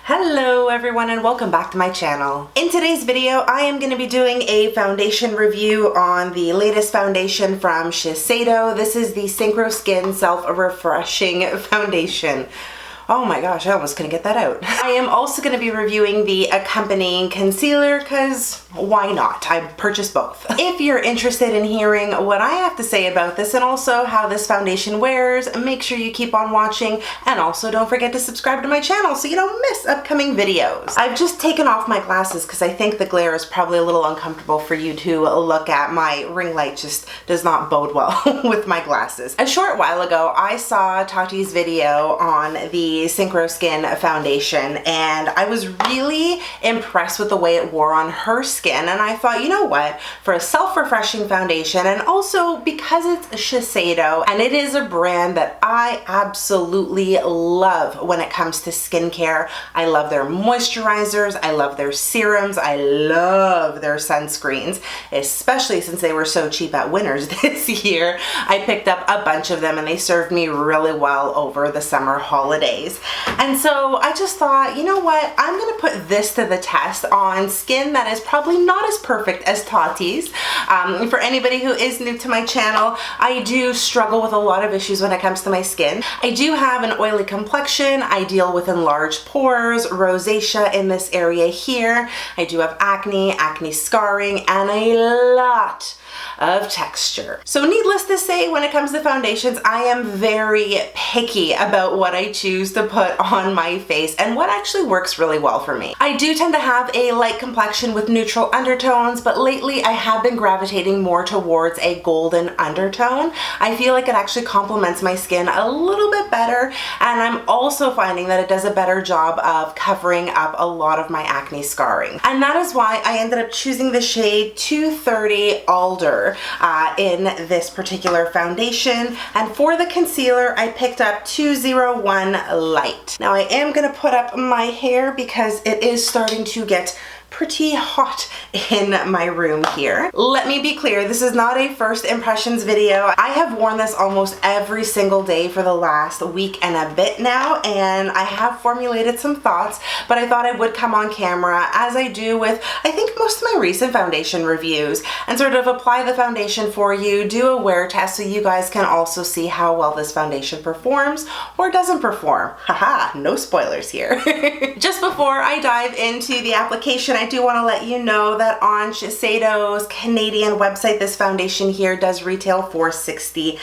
Hello everyone and welcome back to my channel. In today's video, I am going to be doing a foundation review on the latest foundation from Shiseido. This is the Synchro Skin Self-Refreshing Foundation. Oh my gosh, I almost couldn't get that out. I am also going to be reviewing the accompanying concealer because why not? I purchased both. If you're interested in hearing what I have to say about this and also how this foundation wears, make sure you keep on watching, and also don't forget to subscribe to my channel so you don't miss upcoming videos. I've just taken off my glasses because I think the glare is probably a little uncomfortable for you to look at. My ring light just does not bode well with my glasses. A short while ago, I saw Tati's video on the Synchro Skin foundation and I was really impressed with the way it wore on her skin, and I thought, you know what, for a self-refreshing foundation, and also because it's Shiseido and it is a brand that I absolutely love when it comes to skincare. I love their moisturizers, I love their serums, I love their sunscreens, especially since they were so cheap at Winners this year. I picked up a bunch of them and they served me really well over the summer holidays. And so I just thought, you know what, I'm gonna put this to the test on skin that is probably not as perfect as Tati's. For anybody who is new to my channel, I do struggle with a lot of issues when it comes to my skin. I do have an oily complexion, I deal with enlarged pores, rosacea in this area here, I do have acne scarring, and a lot of texture. So needless to say, when it comes to foundations, I am very picky about what I choose to put on my face and what actually works really well for me. I do tend to have a light complexion with neutral undertones, but lately I have been gravitating more towards a golden undertone. I feel like it actually complements my skin a little bit better, and I'm also finding that it does a better job of covering up a lot of my acne scarring. And that is why I ended up choosing the shade 230 Alder in this particular foundation, and for the concealer I picked up 201 Light. Now I am going to put up my hair because it is starting to get pretty hot in my room here. Let me be clear, this is not a first impressions video. I have worn this almost every single day for the last week and a bit now, and I have formulated some thoughts, but I thought I would come on camera, as I do with I think most of my recent foundation reviews, and sort of apply the foundation for you, do a wear test so you guys can also see how well this foundation performs or doesn't perform. Haha, no spoilers here. Just before I dive into the application, I do want to let you know that on Shiseido's Canadian website, this foundation here does retail for $60.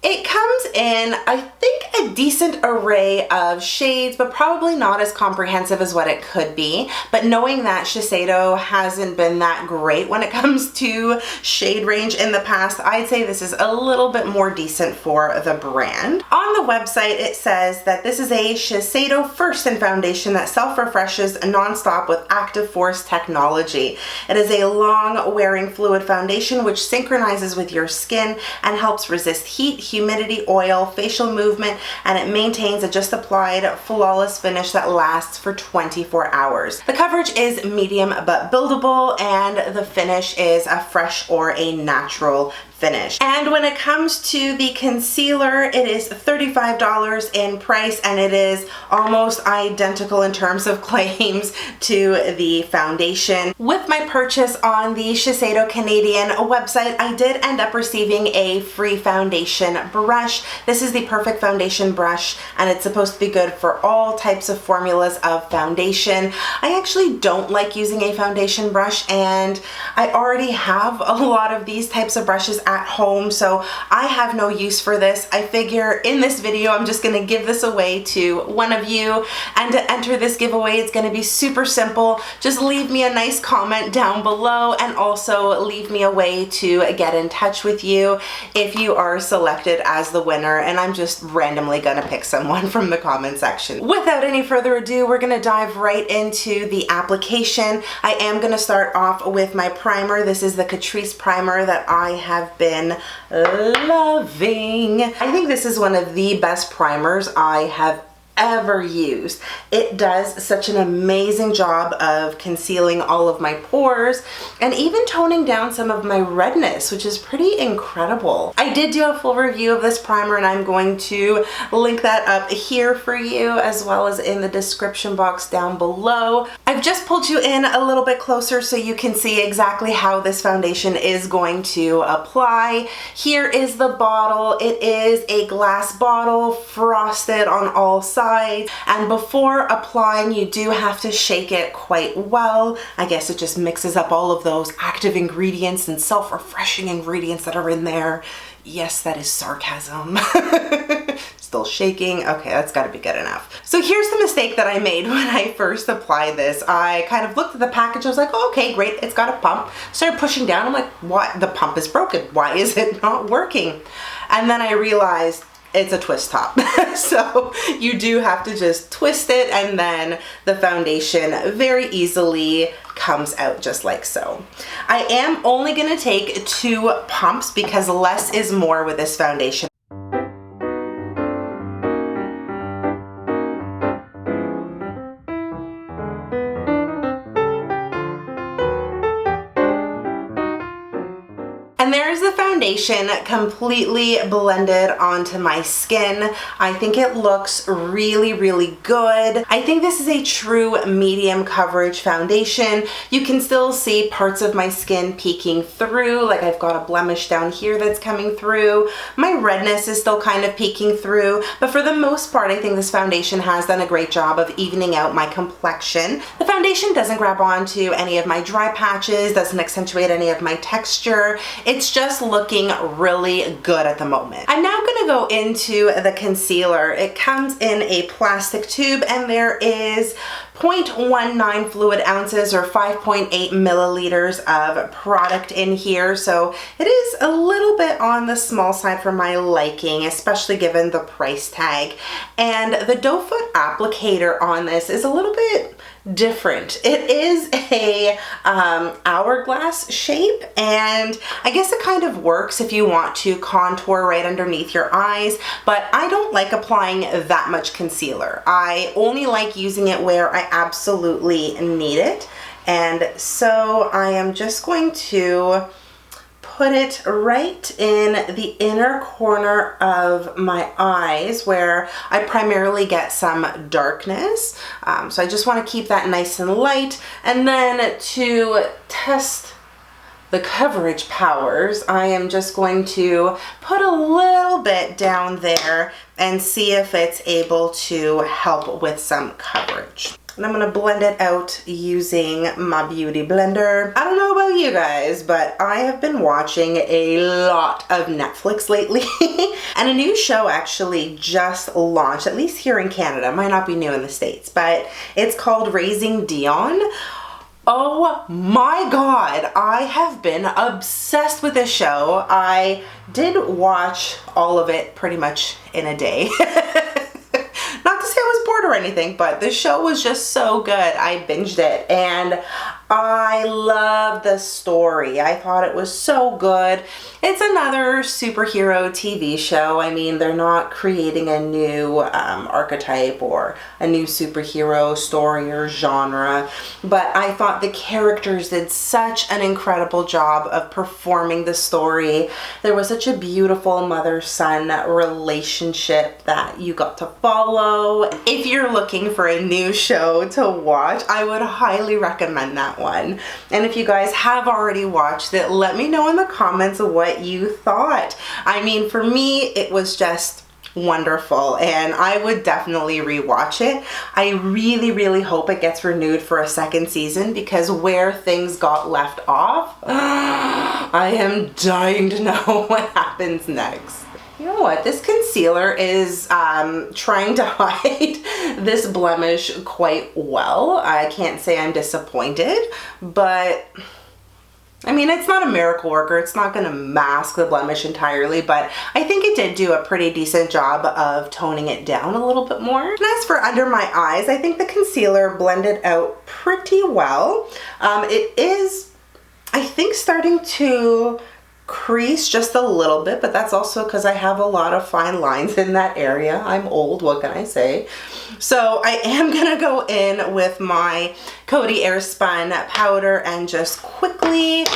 It comes in, I think, a decent array of shades, but probably not as comprehensive as what it could be. But knowing that Shiseido hasn't been that great when it comes to shade range in the past, I'd say this is a little bit more decent for the brand. On the website, it says that this is a Shiseido First in foundation that self-refreshes non-stop with active force technology. It is a long wearing fluid foundation which synchronizes with your skin and helps resist heat, humidity, oil, facial movement, and it maintains a just applied flawless finish that lasts for 24 hours. The coverage is medium but buildable, and the finish is a fresh or a natural finish. And when it comes to the concealer, it is $35 in price, and it is almost identical in terms of claims to the foundation. With my purchase on the Shiseido Canadian website, I did end up receiving a free foundation brush. This is the Perfect Foundation brush, and it's supposed to be good for all types of formulas of foundation. I actually don't like using a foundation brush, and I already have a lot of these types of brushes at home, so I have no use for this. I figure in this video I'm just gonna give this away to one of you, and to enter this giveaway it's gonna be super simple. Just leave me a nice comment down below, and also leave me a way to get in touch with you if you are selected as the winner, and I'm just randomly gonna pick someone from the comment section. Without any further ado, we're gonna dive right into the application. I am gonna start off with my primer. This is the Catrice primer that I have been loving. I think this is one of the best primers I have ever used. It does such an amazing job of concealing all of my pores and even toning down some of my redness, which is pretty incredible. I did do a full review of this primer and I'm going to link that up here for you as well as in the description box down below. I've just pulled you in a little bit closer so you can see exactly how this foundation is going to apply. Here is the bottle. It is a glass bottle, frosted on all sides. And before applying, you do have to shake it quite well. I guess it just mixes up all of those active ingredients and self-refreshing ingredients that are in there. Yes, that is sarcasm. Still shaking. Okay, that's got to be good enough. So here's the mistake that I made when I first applied this. I kind of looked at the package. I was like, oh, okay, great. It's got a pump. Started pushing down. I'm like, what? The pump is broken. Why is it not working? And then I realized it's a twist top. So you do have to just twist it and then the foundation very easily comes out just like so. I am only going to take 2 pumps because less is more with this foundation. And there's the foundation completely blended onto my skin. I think it looks really, really good. I think this is a true medium coverage foundation. You can still see parts of my skin peeking through, like I've got a blemish down here that's coming through. My redness is still kind of peeking through, but for the most part, I think this foundation has done a great job of evening out my complexion. The foundation doesn't grab onto any of my dry patches, doesn't accentuate any of my texture. It's just looking really good at the moment. I'm now going to go into the concealer. It comes in a plastic tube and there is 0.19 fluid ounces or 5.8 milliliters of product in here. So it is a little bit on the small side for my liking, especially given the price tag. And the doe foot applicator on this is a little bit different. It is a hourglass shape, and I guess it kind of works if you want to contour right underneath your eyes, but I don't like applying that much concealer. I only like using it where I absolutely need it, and so I am just going to put it right in the inner corner of my eyes where I primarily get some darkness. So I just want to keep that nice and light. And then to test the coverage powers, I am just going to put a little bit down there and see if it's able to help with some coverage. And I'm gonna blend it out using my beauty blender. I don't know about you guys, but I have been watching a lot of Netflix lately. And a new show actually just launched, at least here in Canada. It might not be new in the States, but it's called Raising Dion. Oh my God, I have been obsessed with this show. I did watch all of it pretty much in a day. Not to say I was bored or anything, but the show was just so good. I binged it and I love the story. I thought it was so good. It's another superhero TV show. I mean, they're not creating a new archetype or a new superhero story or genre, but I thought the characters did such an incredible job of performing the story. There was such a beautiful mother-son relationship that you got to follow. If you're looking for a new show to watch, I would highly recommend that one. And if you guys have already watched it, let me know in the comments what you thought. I mean, for me, it was just wonderful and I would definitely rewatch it. I really, really hope it gets renewed for a second season because where things got left off, I am dying to know what happens next. You know what? This concealer is trying to hide this blemish quite well. I can't say I'm disappointed, but I mean, it's not a miracle worker. It's not going to mask the blemish entirely, but I think it did do a pretty decent job of toning it down a little bit more. And as for under my eyes, I think the concealer blended out pretty well. It is, I think, starting to crease just a little bit, but that's also because I have a lot of fine lines in that area. I'm old, what can I say? So I am gonna go in with my Coty Airspun powder and just quickly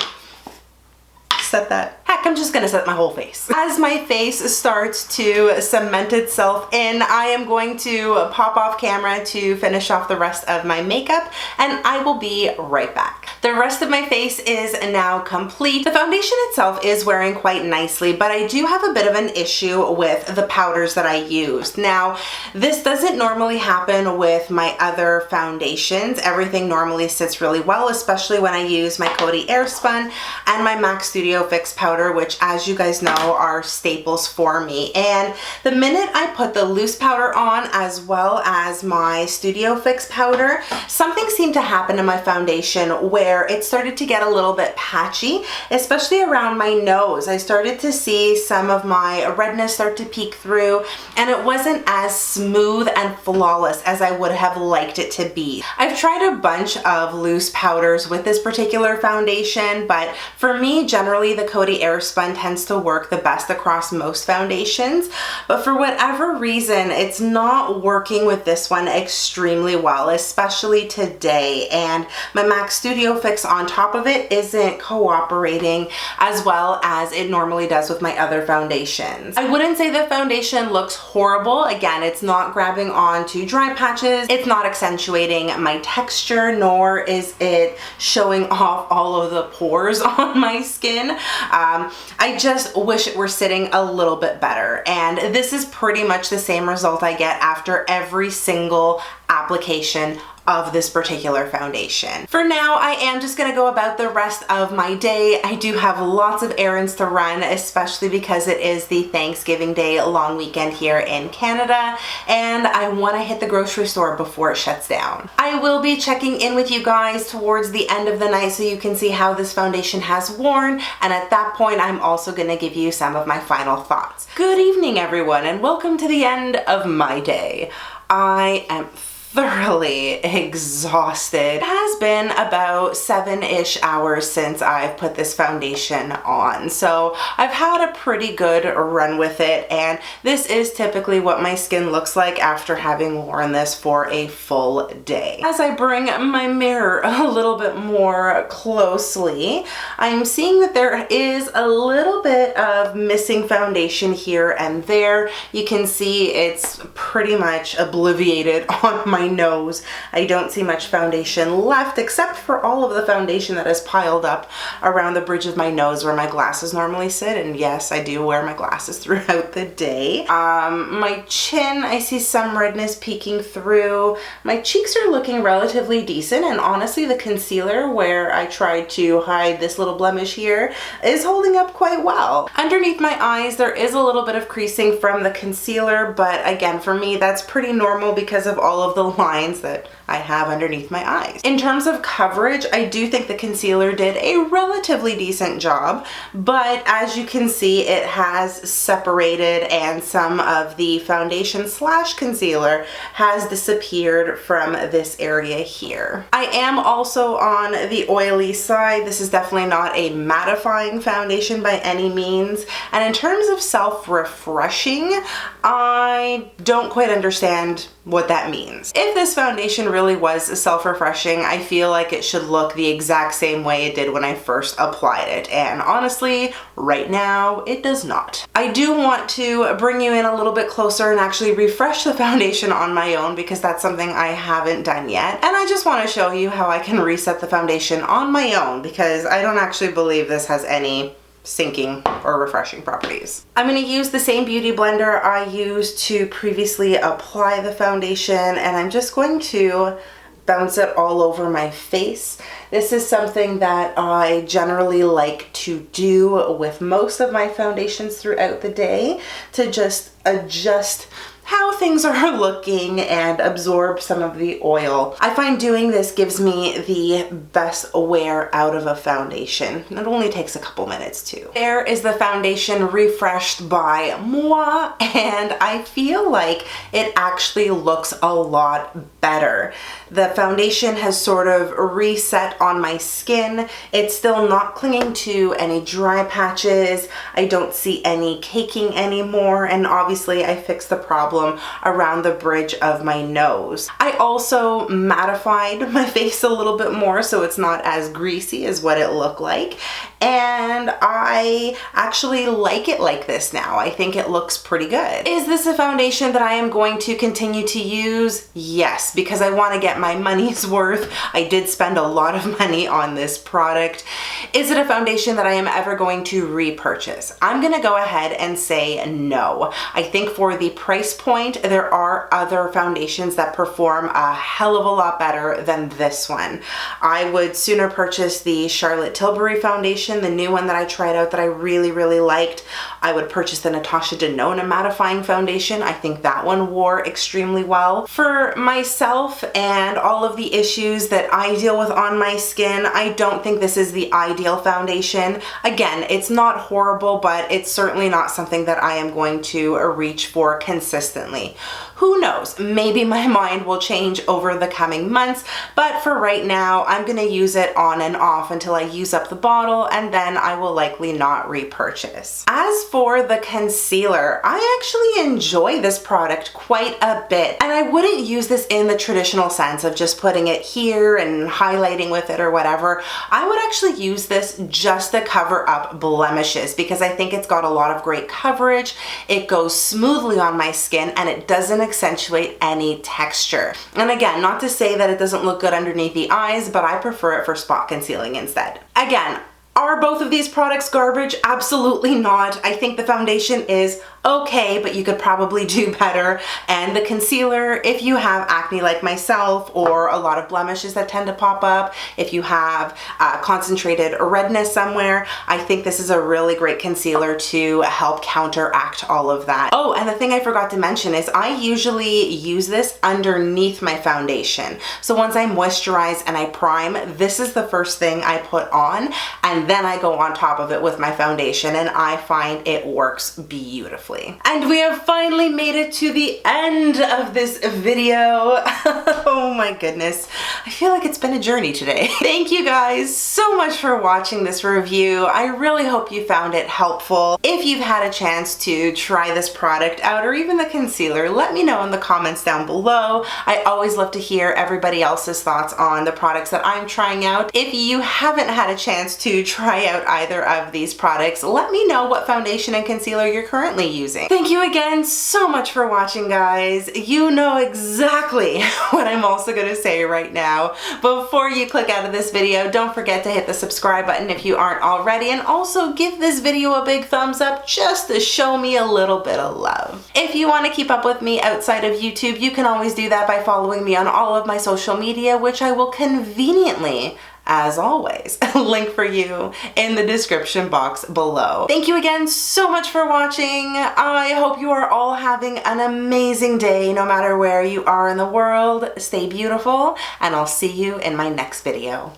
set that. Heck, I'm just gonna set my whole face. As my face starts to cement itself in, I am going to pop off camera to finish off the rest of my makeup, and I will be right back. The rest of my face is now complete. The foundation itself is wearing quite nicely, but I do have a bit of an issue with the powders that I used. Now, this doesn't normally happen with my other foundations. Everything normally sits really well, especially when I use my Coty Airspun and my MAC Studio Fix powder, which, as you guys know, are staples for me. And the minute I put the loose powder on as well as my Studio Fix powder, something seemed to happen in my foundation where it started to get a little bit patchy, especially around my nose. I started to see some of my redness start to peek through, and it wasn't as smooth and flawless as I would have liked it to be. I've tried a bunch of loose powders with this particular foundation, but for me, generally the Coty Airspun tends to work the best across most foundations, but for whatever reason, it's not working with this one extremely well, especially today, and my MAC Studio Fix on top of it isn't cooperating as well as it normally does with my other foundations. I wouldn't say the foundation looks horrible. Again, it's not grabbing onto dry patches, it's not accentuating my texture, nor is it showing off all of the pores on my skin. I just wish it were sitting a little bit better, and this is pretty much the same result I get after every single application of this particular foundation. For now, I am just gonna go about the rest of my day. I do have lots of errands to run, especially because it is the Thanksgiving Day long weekend here in Canada, and I wanna hit the grocery store before it shuts down. I will be checking in with you guys towards the end of the night so you can see how this foundation has worn, and at that point, I'm also gonna give you some of my final thoughts. Good evening, everyone, and welcome to the end of my day. I am thoroughly exhausted. It has been about 7-ish hours since I've put this foundation on, so I've had a pretty good run with it, and this is typically what my skin looks like after having worn this for a full day. As I bring my mirror a little bit more closely, I'm seeing that there is a little bit of missing foundation here and there. You can see it's pretty much obliviated on my nose. I don't see much foundation left except for all of the foundation that is piled up around the bridge of my nose where my glasses normally sit, and yes, I do wear my glasses throughout the day. My chin, I see some redness peeking through. My cheeks are looking relatively decent, and honestly the concealer, where I tried to hide this little blemish here, is holding up quite well. Underneath my eyes there is a little bit of creasing from the concealer, but again, for me that's pretty normal because of all of the lines that I have underneath my eyes. In terms of coverage, I do think the concealer did a relatively decent job, but as you can see, it has separated and some of the foundation slash concealer has disappeared from this area here. I am also on the oily side. This is definitely not a mattifying foundation by any means, and in terms of self-refreshing, I don't quite understand what that means. If this foundation really was self-refreshing, I feel like it should look the exact same way it did when I first applied it, and honestly, right now, it does not. I do want to bring you in a little bit closer and actually refresh the foundation on my own because that's something I haven't done yet, and I just want to show you how I can reset the foundation on my own because I don't actually believe this has any sinking or refreshing properties. I'm going to use the same beauty blender I used to previously apply the foundation, and I'm just going to bounce it all over my face. This is something that I generally like to do with most of my foundations throughout the day, to just adjust how things are looking and absorb some of the oil. I find doing this gives me the best wear out of a foundation. It only takes a couple minutes too. There is the foundation refreshed by moi, and I feel like it actually looks a lot better. The foundation has sort of reset on my skin. It's still not clinging to any dry patches. I don't see any caking anymore, and obviously I fixed the problem around the bridge of my nose. I also mattified my face a little bit more so it's not as greasy as what it looked like, and I actually like it like this now. I think it looks pretty good. Is this a foundation that I am going to continue to use? Yes, because I want to get my money's worth. I did spend a lot of money on this product. Is it a foundation that I am ever going to repurchase? I'm gonna go ahead and say no. I think for the price point, there are other foundations that perform a hell of a lot better than this one. I would sooner purchase the Charlotte Tilbury foundation, the new one that I tried out that I really, really liked. I would purchase the Natasha Denona mattifying foundation. I think that one wore extremely well. For myself and all of the issues that I deal with on my skin, I don't think this is the ideal foundation. Again, it's not horrible, but it's certainly not something that I am going to reach for consistently. Who knows? Maybe my mind will change over the coming months, but for right now, I'm gonna use it on and off until I use up the bottle, and then I will likely not repurchase. As for the concealer, I actually enjoy this product quite a bit, and I wouldn't use this in the traditional sense of just putting it here and highlighting with it or whatever. I would actually use this just to cover up blemishes because I think it's got a lot of great coverage. It goes smoothly on my skin and it doesn't accentuate any texture. And again, not to say that it doesn't look good underneath the eyes, but I prefer it for spot concealing instead. Again, are both of these products garbage? Absolutely not. I think the foundation is okay, but you could probably do better. And the concealer, if you have acne like myself or a lot of blemishes that tend to pop up, if you have concentrated redness somewhere, I think this is a really great concealer to help counteract all of that. Oh, and the thing I forgot to mention is I usually use this underneath my foundation. So once I moisturize and I prime, this is the first thing I put on, and then I go on top of it with my foundation, and I find it works beautifully. And we have finally made it to the end of this video. Oh my goodness. I feel like it's been a journey today. Thank you guys so much for watching this review. I really hope you found it helpful. If you've had a chance to try this product out or even the concealer, let me know in the comments down below. I always love to hear everybody else's thoughts on the products that I'm trying out. If you haven't had a chance to try out either of these products, let me know what foundation and concealer you're currently using. Thank you again so much for watching, guys. You know exactly what I'm also gonna say right now. Before you click out of this video, don't forget to hit the subscribe button if you aren't already, and also give this video a big thumbs up just to show me a little bit of love. If you want to keep up with me outside of YouTube, you can always do that by following me on all of my social media, which I will conveniently, as always, link for you in the description box below. Thank you again so much for watching. I hope you are all having an amazing day no matter where you are in the world. Stay beautiful, and I'll see you in my next video.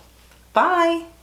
Bye!